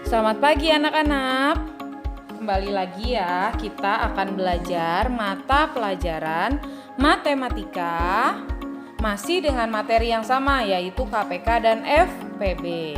Selamat pagi anak-anak. Kembali lagi ya, kita akan belajar mata pelajaran matematika masih dengan materi yang sama, yaitu KPK dan FPB.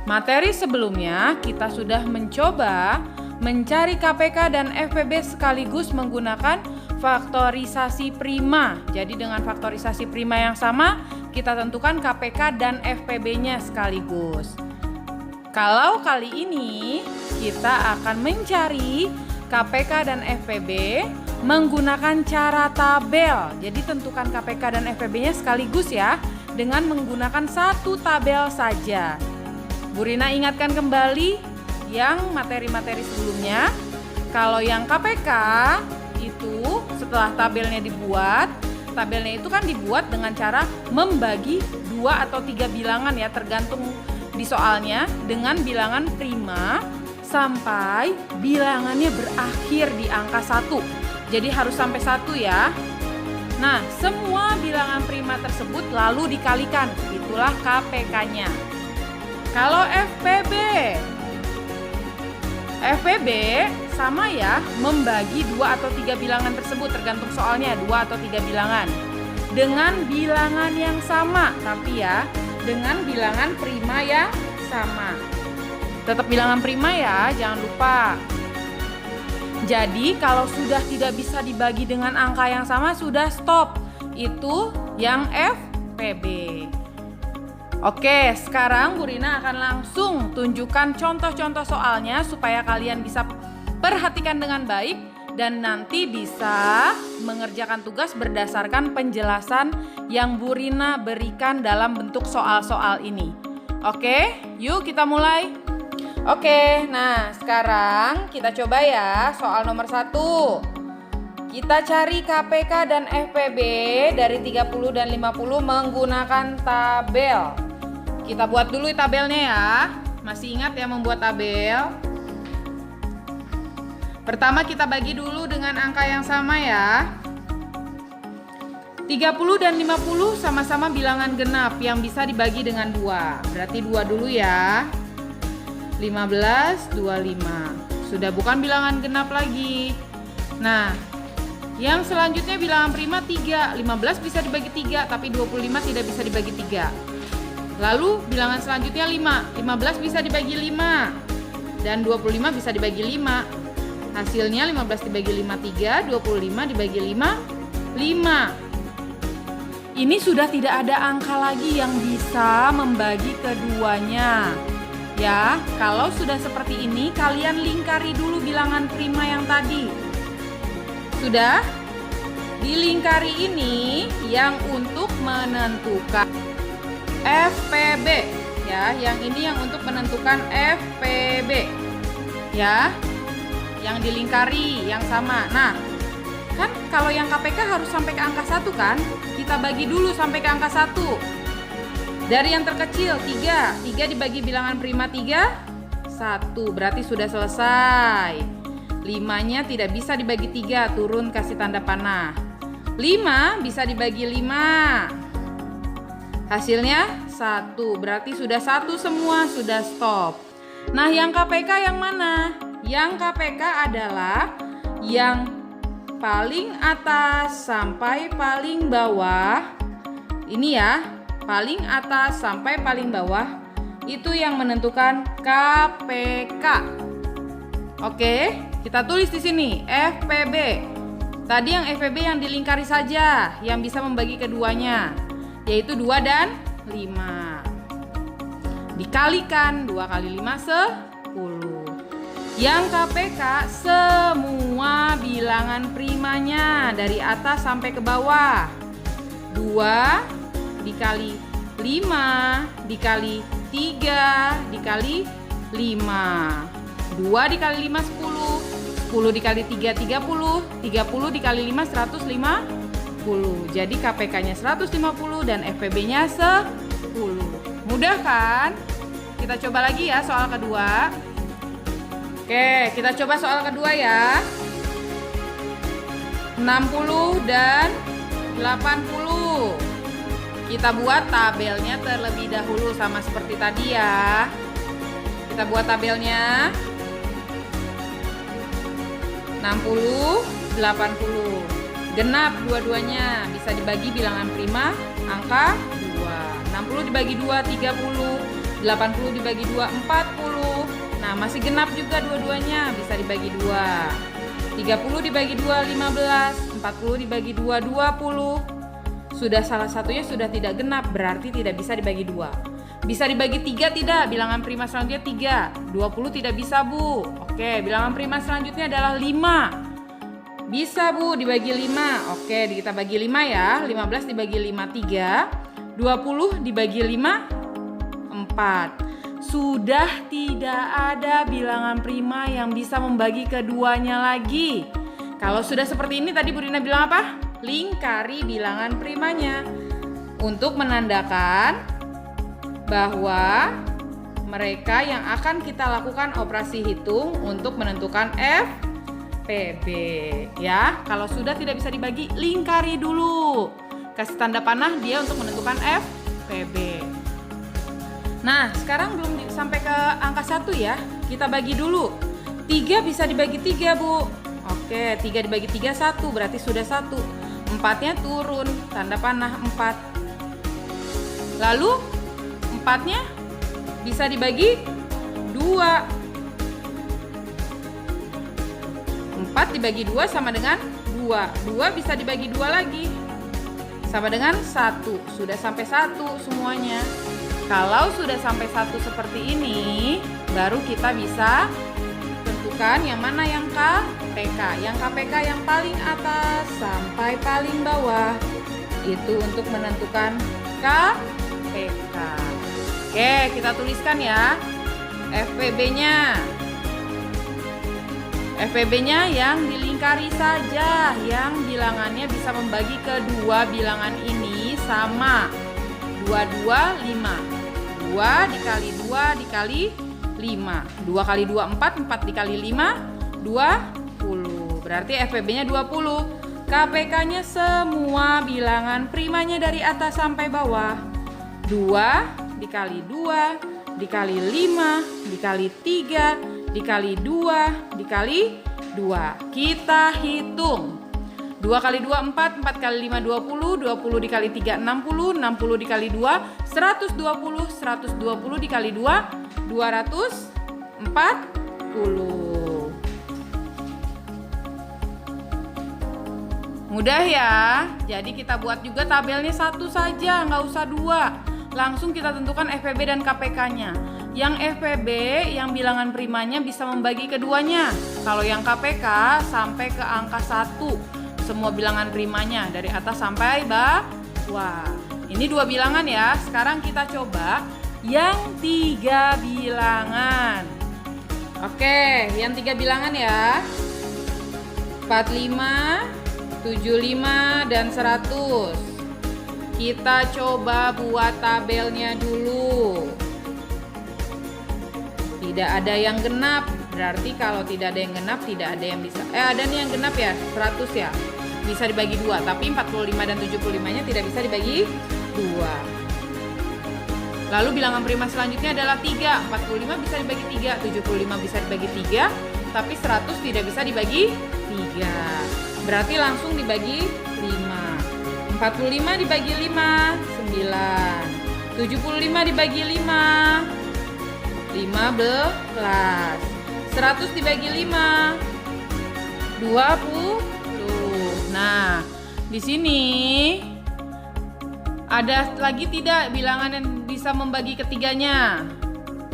Materi sebelumnya kita sudah mencoba mencari KPK dan FPB sekaligus menggunakan faktorisasi prima. Jadi dengan faktorisasi prima yang sama, kita tentukan KPK dan FPB-nya sekaligus. Kalau kali ini kita akan mencari KPK dan FPB menggunakan cara tabel. Jadi tentukan KPK dan FPB-nya sekaligus ya, dengan menggunakan satu tabel saja. Bu Rina ingatkan kembali yang materi-materi sebelumnya. Kalau yang KPK itu setelah tabelnya dibuat, tabelnya itu kan dibuat dengan cara membagi 2 atau 3 bilangan ya, tergantung di soalnya, dengan bilangan prima sampai bilangannya berakhir di angka 1. Jadi harus sampai 1 ya. Nah, semua bilangan prima tersebut lalu dikalikan. Itulah KPK-nya. Kalau FPB sama ya, membagi 2 atau 3 bilangan tersebut, tergantung soalnya, 2 atau 3 bilangan dengan bilangan yang sama, tapi ya dengan bilangan prima yang sama. Tetap bilangan prima ya, jangan lupa. Jadi kalau sudah tidak bisa dibagi dengan angka yang sama, sudah stop. Itu yang FPB. Oke, sekarang Bu Rina akan langsung tunjukkan contoh-contoh soalnya supaya kalian bisa perhatikan dengan baik dan nanti bisa mengerjakan tugas berdasarkan penjelasan yang Bu Rina berikan dalam bentuk soal-soal ini. Oke, yuk kita mulai. Oke, nah sekarang kita coba ya soal nomor 1. Kita cari KPK dan FPB dari 30 dan 50 menggunakan tabel. Kita buat dulu tabelnya ya. Masih ingat ya membuat tabel? Pertama kita bagi dulu dengan angka yang sama ya. 30 dan 50 sama-sama bilangan genap yang bisa dibagi dengan 2. Berarti 2 dulu ya. 15, 25. Sudah bukan bilangan genap lagi. Nah, yang selanjutnya bilangan prima 3. 15 bisa dibagi 3, tapi 25 tidak bisa dibagi 3. Lalu bilangan selanjutnya 5. 15 bisa dibagi 5. Dan 25 bisa dibagi 5. Hasilnya 15 dibagi 5, 3, 25 dibagi 5, 5. Ini sudah tidak ada angka lagi yang bisa membagi keduanya. Ya, kalau sudah seperti ini, kalian lingkari dulu bilangan prima yang tadi. Sudah? Dilingkari ini yang untuk menentukan FPB. Ya, yang ini yang untuk menentukan FPB. Ya. Yang dilingkari, yang sama. Nah, kan kalau yang KPK harus sampai ke angka 1 kan? Kita bagi dulu sampai ke angka 1. Dari yang terkecil, 3. 3 dibagi bilangan prima 3, 1. Berarti sudah selesai. 5-nya tidak bisa dibagi 3, turun kasih tanda panah. 5 bisa dibagi 5. Hasilnya 1. Berarti sudah 1 semua, sudah stop. Nah, yang KPK yang mana? Yang KPK adalah yang paling atas sampai paling bawah. Ini ya, paling atas sampai paling bawah itu yang menentukan KPK. Oke, kita tulis di sini FPB. Tadi yang FPB yang dilingkari saja, yang bisa membagi keduanya, yaitu 2 dan 5. Dikalikan 2 kali 5, 10. Yang KPK semua bilangan primanya dari atas sampai ke bawah. 2 dikali 5 dikali 3 dikali 5. 2 dikali 5 10. 10 dikali 3 30. 30 dikali 5 150. Jadi KPK-nya 150 dan FPB-nya 10. Mudah kan? Kita coba lagi ya soal kedua. Oke, kita coba soal kedua ya. 60 dan 80. Kita buat tabelnya terlebih dahulu sama seperti tadi ya. kita buat tabelnya. 60, 80. Genap dua-duanya, bisa dibagi bilangan prima angka 2. 60 dibagi 2 30, 80 dibagi 2 40. Nah, masih genap juga dua-duanya, bisa dibagi 2. 30 dibagi 2 15, 40 dibagi 2 20. Sudah salah satunya sudah tidak genap, berarti tidak bisa dibagi 2. Bisa dibagi 3 tidak? Bilangan prima selanjutnya 3. 20 tidak bisa, Bu. Oke, bilangan prima selanjutnya adalah 5. Bisa, Bu, dibagi 5. Oke, kita bagi 5 ya. 15 dibagi 5 3. 20 dibagi 5 4. Sudah tidak ada bilangan prima yang bisa membagi keduanya lagi. Kalau sudah seperti ini, tadi Bu Rina bilang apa? Lingkari bilangan primanya untuk menandakan bahwa mereka yang akan kita lakukan operasi hitung untuk menentukan FPB ya. Kalau sudah tidak bisa dibagi, lingkari dulu. Kasih tanda panah dia untuk menentukan FPB. Nah, sekarang belum sampai ke angka 1 ya. Kita bagi dulu. 3 bisa dibagi 3, Bu. Oke, 3 dibagi 3 1, berarti sudah 1. 4-nya turun, tanda panah 4. Lalu 4-nya bisa dibagi 2. 4 dibagi 2 sama dengan 2. 2 bisa dibagi 2 lagi, sama dengan 1. Sudah sampai 1 semuanya. Kalau sudah sampai 1 seperti ini, baru kita bisa tentukan yang mana yang KPK. Yang KPK yang paling atas sampai paling bawah. Itu untuk menentukan KPK. Oke, kita tuliskan ya FPB-nya. FPB-nya yang dilingkari saja, yang bilangannya bisa membagi kedua bilangan ini sama. 2 2 5. 2 dikali 2 dikali 5. 2 kali 2 4, 4 dikali 5 20. Berarti FPB-nya 20. KPK-nya semua bilangan primanya dari atas sampai bawah. 2 dikali 2 dikali 5 dikali 3 dikali 2 dikali 2. Kita hitung. 2 kali 2 4, 4 kali 5 20, 20 dikali 3 60, 60 dikali 2 120, 120 dikali 2 240. Mudah ya. Jadi kita buat juga tabelnya 1 saja, nggak usah 2. Langsung kita tentukan FPB dan KPK-nya. Yang FPB, yang bilangan primanya bisa membagi keduanya. Kalau yang KPK sampai ke angka 1. Semua bilangan primanya dari atas sampai bawah. Ini 2 bilangan ya. Sekarang kita coba yang 3 bilangan. Oke, yang 3 bilangan ya. 45, 75, dan 100. Kita coba buat tabelnya dulu. Tidak ada yang genap. Berarti kalau tidak ada yang genap, tidak ada yang bisa. Ada nih yang genap ya, 100 ya. Bisa dibagi 2, tapi 45 dan 75-nya tidak bisa dibagi 2. Lalu bilangan prima selanjutnya adalah 3. 45 bisa dibagi 3, 75 bisa dibagi 3, tapi 100 tidak bisa dibagi 3. Berarti langsung dibagi 5. 45 dibagi 5, 9. 75 dibagi 5, 15. 100 dibagi 5, 20. Nah, di sini ada lagi tidak bilangan yang bisa membagi ketiganya?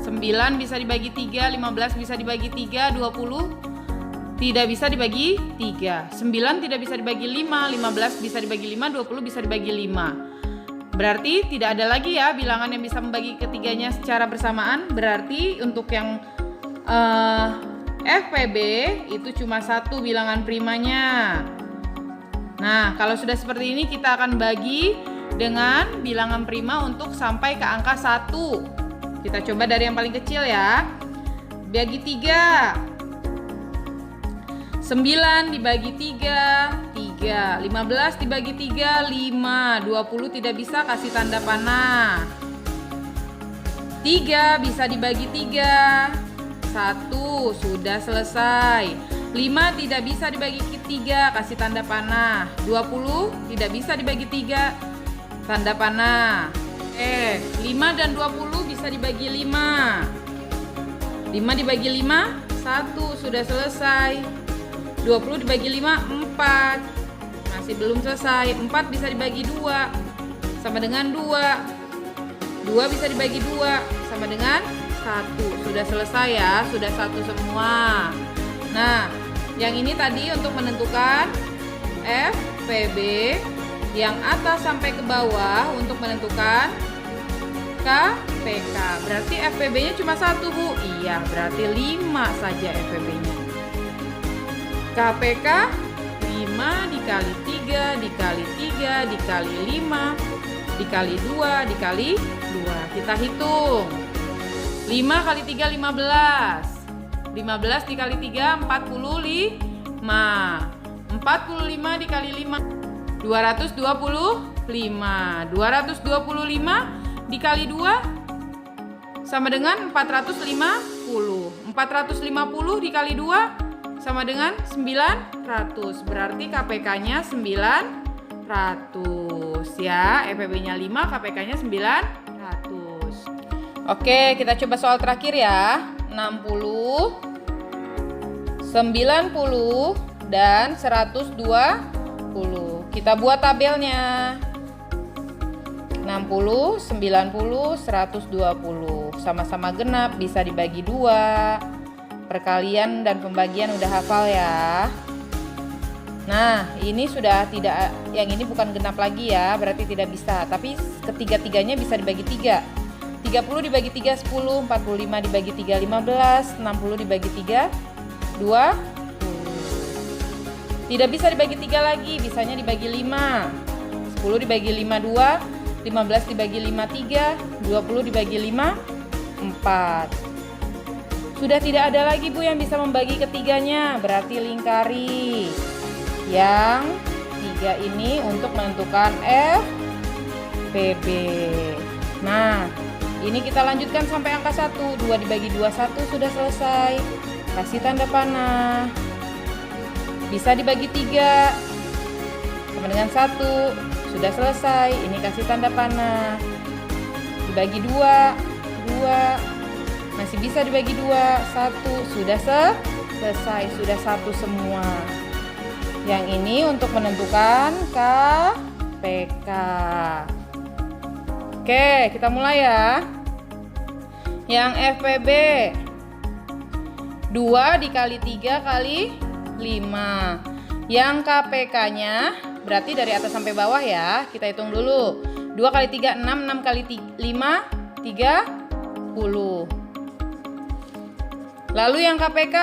9 bisa dibagi 3, 15 bisa dibagi 3, 20 tidak bisa dibagi 3. 9 tidak bisa dibagi 5, 15 bisa dibagi 5, 20 bisa dibagi 5. Berarti tidak ada lagi ya bilangan yang bisa membagi ketiganya secara bersamaan. Berarti untuk yang FPB itu cuma 1 bilangan primanya. Nah, kalau sudah seperti ini kita akan bagi dengan bilangan prima untuk sampai ke angka 1. Kita coba dari yang paling kecil ya. Bagi 3. 9 dibagi 3, 3. 15 dibagi 3, 5. 20 tidak bisa, kasih tanda panah. 3 bisa dibagi 3. 1 sudah selesai. 5 tidak bisa dibagi 3, kasih tanda panah. 20 tidak bisa dibagi 3, tanda panah. 5 dan 20 bisa dibagi 5. 5 dibagi 5, 1 sudah selesai. 20 dibagi 5, 4. Masih belum selesai. 4 bisa dibagi 2, sama dengan 2. 2 bisa dibagi 2, sama dengan 1. Sudah selesai ya, sudah 1 semua. Nah, yang ini tadi untuk menentukan FPB yang atas sampai ke bawah untuk menentukan KPK. Berarti FPB-nya cuma 1, Bu. Iya, berarti 5 saja FPB-nya. KPK 5 dikali 3 dikali 3 dikali 5 dikali 2 dikali 2. Kita hitung. 5 kali 3 15. 15 dikali 3 45. 45 dikali 5 225. 225 dikali 2 sama dengan 450. 450 dikali 2 sama dengan 900. Berarti KPK-nya 900 ya. FPB-nya 5, KPK-nya 900. Oke, kita coba soal terakhir ya. 60, 90 dan 120. Kita buat tabelnya. 60, 90, 120. Sama-sama genap, bisa dibagi 2. Perkalian dan pembagian udah hafal ya. Nah, ini sudah tidak, yang ini bukan genap lagi ya, berarti tidak bisa. Tapi ketiga-tiganya bisa dibagi 3. 30 dibagi 3 10, 45 dibagi 3 15, 60 dibagi 3 20. Tidak bisa dibagi 3 lagi, bisanya dibagi 5. 10 dibagi 5 2, 15 dibagi 5 3, 20 dibagi 5 4. Sudah tidak ada lagi, Bu, yang bisa membagi ketiganya, berarti lingkari yang 3 ini untuk menentukan FPB. Nah, ini kita lanjutkan sampai angka 1. 2 dibagi 2 1 sudah selesai. Kasih tanda panah. Bisa dibagi 3 sama dengan 1. Sudah selesai. Ini kasih tanda panah. Dibagi 2 2. Masih bisa dibagi 2 1. Sudah selesai. Sudah 1 semua. Yang ini untuk menentukan KPK. Oke, kita mulai ya. Yang FPB 2 dikali 3 kali 5. Yang KPK-nya berarti dari atas sampai bawah ya. Kita hitung dulu. 2 kali 3 6, 6 kali 5 30. Lalu yang KPK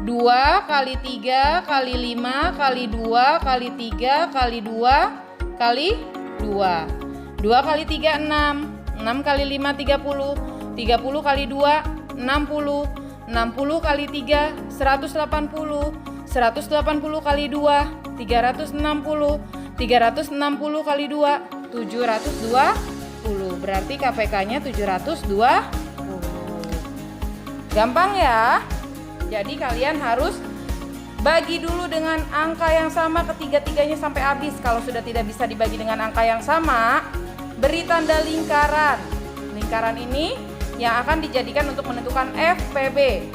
2 kali 3 kali 5 kali 2 kali 3 kali 2 kali 2. 2 kali 3 6, 6 kali 5 30, 30 kali 2 60, 60 kali 3 180, 180 kali 2 360, 360 kali 2 720. Berarti KPK-nya 720. Gampang ya. Jadi kalian harus bagi dulu dengan angka yang sama ketiga-tiganya sampai habis. Kalau sudah tidak bisa dibagi dengan angka yang sama, beri tanda lingkaran. Lingkaran ini yang akan dijadikan untuk menentukan FPB.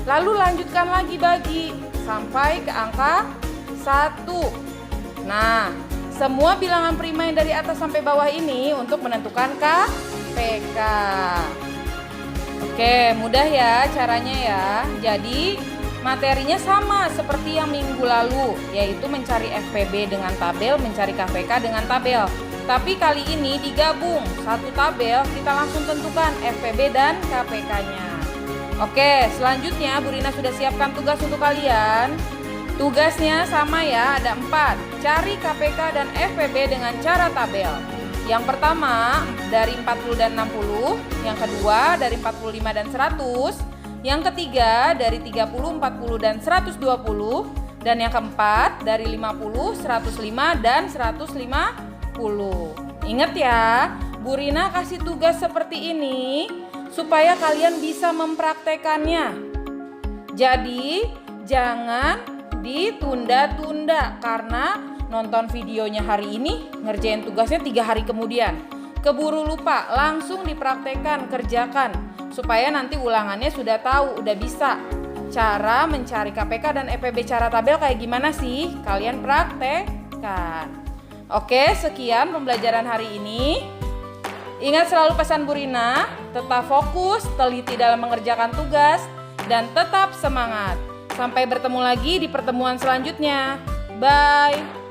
Lalu lanjutkan lagi bagi sampai ke angka 1. Nah, semua bilangan prima yang dari atas sampai bawah ini untuk menentukan KPK. Oke, mudah ya caranya ya. Jadi materinya sama seperti yang minggu lalu, yaitu mencari FPB dengan tabel, mencari KPK dengan tabel. Tapi kali ini digabung satu tabel, kita langsung tentukan FPB dan KPK-nya. Oke, selanjutnya Bu Rina sudah siapkan tugas untuk kalian. Tugasnya sama ya, ada 4. Cari KPK dan FPB dengan cara tabel. Yang pertama dari 40 dan 60, yang kedua dari 45 dan 100, yang ketiga dari 30, 40 dan 120, dan yang keempat dari 50, 105 dan 150. Ingat ya, Bu Rina kasih tugas seperti ini supaya kalian bisa mempraktekannya. Jadi jangan ditunda-tunda karena nonton videonya hari ini, ngerjain tugasnya 3 hari kemudian. Keburu lupa, langsung dipraktekkan, kerjakan. Supaya nanti ulangannya sudah tahu, udah bisa. Cara mencari KPK dan EPB cara tabel kayak gimana sih? Kalian praktekkan. Oke, sekian pembelajaran hari ini. Ingat selalu pesan Bu Rina, tetap fokus, teliti dalam mengerjakan tugas, dan tetap semangat. Sampai bertemu lagi di pertemuan selanjutnya. Bye!